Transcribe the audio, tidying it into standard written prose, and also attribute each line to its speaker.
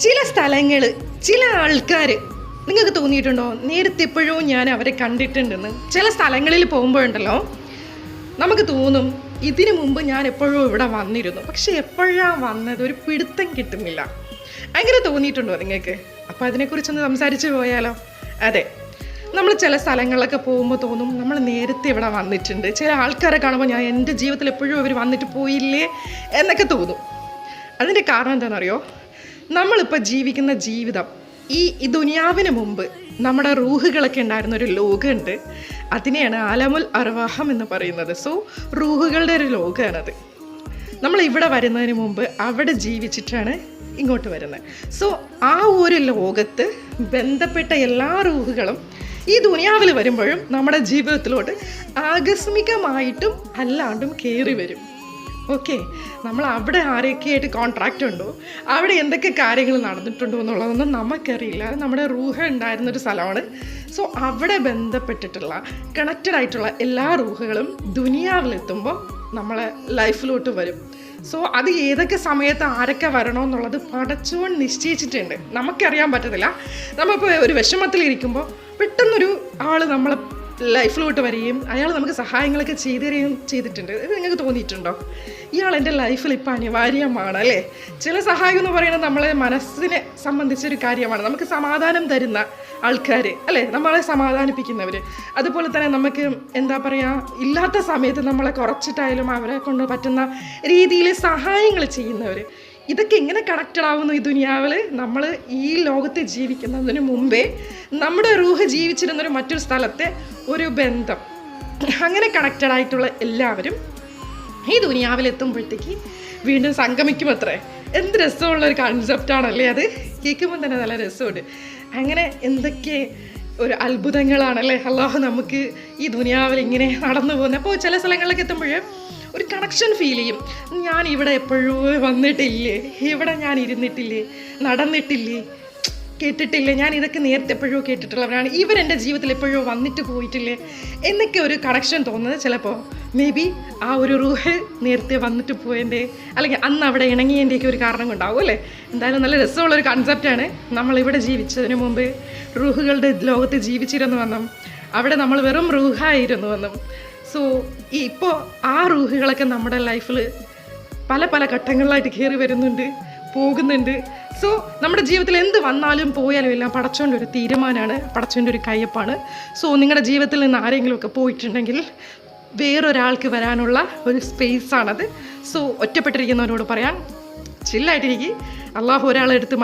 Speaker 1: ചില സ്ഥലങ്ങൾ, ചില ആൾക്കാർ നിങ്ങൾക്ക് തോന്നിയിട്ടുണ്ടോ നേരത്തെ എപ്പോഴും ഞാൻ അവരെ കണ്ടിട്ടുണ്ടെന്ന്? ചില സ്ഥലങ്ങളിൽ പോകുമ്പോഴുണ്ടല്ലോ നമുക്ക് തോന്നും ഇതിനു മുമ്പ് ഞാൻ എപ്പോഴും ഇവിടെ വന്നിരുന്നു, പക്ഷെ എപ്പോഴാണ് വന്നത് ഒരു പിടുത്തം കിട്ടുന്നില്ല. അങ്ങനെ തോന്നിയിട്ടുണ്ടോ നിങ്ങൾക്ക്? അപ്പോൾ അതിനെക്കുറിച്ചൊന്ന് സംസാരിച്ച് പോയാലോ? അതെ, നമ്മൾ ചില സ്ഥലങ്ങളിലൊക്കെ പോകുമ്പോൾ തോന്നും നമ്മൾ നേരത്തെ ഇവിടെ വന്നിട്ടുണ്ട്. ചില ആൾക്കാരെ കാണുമ്പോൾ ഞാൻ എൻ്റെ ജീവിതത്തിൽ എപ്പോഴും അവർ വന്നിട്ട് പോയില്ലേ എന്നൊക്കെ തോന്നും. അതിൻ്റെ കാരണം എന്താണെന്നറിയോ? നമ്മളിപ്പോൾ ജീവിക്കുന്ന ജീവിതം, ഈ ദുനിയാവിന് മുമ്പ് നമ്മുടെ റൂഹുകളൊക്കെ ഉണ്ടായിരുന്ന ഒരു ലോകമുണ്ട്. അതിനെയാണ് ആലമുൽ അർവാഹം എന്ന് പറയുന്നത്. സോ റൂഹുകളുടെ ഒരു ലോകമാണത്. നമ്മൾ ഇവിടെ വരുന്നതിന് മുമ്പ് അവിടെ ജീവിച്ചിട്ടാണ് ഇങ്ങോട്ട് വരുന്നത്. സോ ആ ഒരു ലോകത്ത് ബന്ധപ്പെട്ട എല്ലാ റൂഹുകളും ഈ ദുനിയാവിൽ വരുമ്പോഴും നമ്മുടെ ജീവിതത്തിലോട്ട് ആകസ്മികമായിട്ടും അല്ലാണ്ടും കയറി വരും. ഓക്കെ, നമ്മൾ അവിടെ ആരൊക്കെയായിട്ട് കോൺട്രാക്റ്റ് ഉണ്ടോ, അവിടെ എന്തൊക്കെ കാര്യങ്ങൾ നടന്നിട്ടുണ്ടോ എന്നുള്ളതൊന്നും നമുക്കറിയില്ല. നമ്മുടെ റൂഹ ഉണ്ടായിരുന്നൊരു സ്ഥലമാണ്. സോ അവിടെ ബന്ധപ്പെട്ടിട്ടുള്ള കണക്റ്റഡ് ആയിട്ടുള്ള എല്ലാ റൂഹുകളും ദുനിയാവിലെത്തുമ്പോൾ നമ്മളെ ലൈഫിലോട്ട് വരും. സോ അത് ഏതൊക്കെ സമയത്ത് ആരൊക്കെ വരണമെന്നുള്ളത് പടച്ചോൻ നിശ്ചയിച്ചിട്ടുണ്ട്. നമുക്കറിയാൻ പറ്റത്തില്ല. നമ്മളിപ്പോൾ ഒരു വിഷമത്തിലിരിക്കുമ്പോൾ പെട്ടെന്നൊരു ആൾ നമ്മളെ ലൈഫിലോട്ട് വരികയും അയാൾ നമുക്ക് സഹായങ്ങളൊക്കെ ചെയ്തു തരികയും ചെയ്തിട്ടുണ്ട്. ഇത് നിങ്ങൾക്ക് തോന്നിയിട്ടുണ്ടോ ഇയാൾ എൻ്റെ ലൈഫിൽ ഇപ്പോൾ അനിവാര്യമാണ് അല്ലേ? ചില സഹായം എന്ന് പറയുന്നത് നമ്മളെ മനസ്സിനെ സംബന്ധിച്ചൊരു കാര്യമാണ്. നമുക്ക് സമാധാനം തരുന്ന ആൾക്കാർ അല്ലേ, നമ്മളെ സമാധാനിപ്പിക്കുന്നവർ. അതുപോലെ തന്നെ നമുക്ക് എന്താ പറയുക, ഇല്ലാത്ത സമയത്ത് നമ്മളെ കുറച്ചിട്ടായാലും അവരെ കൊണ്ട് പറ്റുന്ന രീതിയിൽ സഹായങ്ങൾ ചെയ്യുന്നവർ. ഇതൊക്കെ എങ്ങനെ കണക്റ്റഡ് ആവുന്നു ഈ ദുനിയാവിൽ? നമ്മൾ ഈ ലോകത്ത് ജീവിക്കുന്നതിന് മുമ്പേ നമ്മുടെ റൂഹ് ജീവിച്ചിരുന്നൊരു മറ്റൊരു സ്ഥലത്തെ ഒരു ബന്ധം, അങ്ങനെ കണക്റ്റഡ് ആയിട്ടുള്ള എല്ലാവരും ഈ ദുനിയാവിലെത്തുമ്പോഴത്തേക്ക് വീണ്ടും സംഗമിക്കുമത്രേ. എന്ത് രസമുള്ളൊരു കൺസെപ്റ്റാണല്ലേ അത്! കേൾക്കുമ്പോൾ തന്നെ നല്ല രസമുണ്ട്. അങ്ങനെ എന്തൊക്കെ ഒരു അത്ഭുതങ്ങളാണല്ലേ അല്ലാഹു നമുക്ക് ഈ ദുനിയാവിൽ ഇങ്ങനെ നടന്നു പോകുന്നത്. അപ്പോൾ ചില സ്ഥലങ്ങളിലൊക്കെ എത്തുമ്പോൾ ഒരു കണക്ഷൻ ഫീൽ ചെയ്യും. ഞാൻ ഇവിടെ എപ്പോഴും വന്നിട്ടില്ലേ, ഇവിടെ ഞാൻ ഇരുന്നിട്ടില്ലേ, നടന്നിട്ടില്ലേ, കേട്ടിട്ടില്ലേ, ഞാൻ ഇതൊക്കെ നേരത്തെ എപ്പോഴോ കേട്ടിട്ടുള്ളവരാണ്, ഇവരെൻ്റെ ജീവിതത്തിൽ എപ്പോഴോ വന്നിട്ട് പോയിട്ടില്ലേ എന്നൊക്കെ ഒരു കണക്ഷൻ തോന്നുന്നത് ചിലപ്പോൾ മേ ബി ആ ഒരു റൂഹ് നേരത്തെ വന്നിട്ട് പോയതിൻ്റെ അല്ലെങ്കിൽ അന്ന് അവിടെ ഇണങ്ങിയതിൻ്റെയൊക്കെ ഒരു കാരണം കൊണ്ടാവും അല്ലേ. എന്തായാലും നല്ല രസമുള്ളൊരു കൺസെപ്റ്റാണ്. നമ്മളിവിടെ ജീവിച്ചതിന് മുമ്പ് റൂഹുകളുടെ ലോകത്ത് ജീവിച്ചിരുന്നു വന്നും അവിടെ നമ്മൾ വെറും റൂഹായിരുന്നു വന്നും. സോ ഇപ്പോൾ ആ റൂഹുകളൊക്കെ നമ്മുടെ ലൈഫിൽ പല പല ഘട്ടങ്ങളിലായിട്ട് കയറി വരുന്നുണ്ട്, പോകുന്നുണ്ട്. സോ നമ്മുടെ ജീവിതത്തിൽ എന്ത് വന്നാലും പോയാലും എല്ലാം പടച്ചോൻ്റെ ഒരു തീരുമാനമാണ്, പടച്ചോൻ്റെ ഒരു കയ്യപ്പാണ്. സോ നിങ്ങളുടെ ജീവിതത്തിൽ നിന്ന് ആരെങ്കിലുമൊക്കെ പോയിട്ടുണ്ടെങ്കിൽ വേറൊരാൾക്ക് വരാനുള്ള ഒരു സ്പേസാണത്. സോ ഒറ്റപ്പെട്ടിരിക്കുന്നവരോട് പറയാൻ ചില്ലായിട്ടിരിക്കും. അള്ളാഹു ഒരാളെടുത്ത്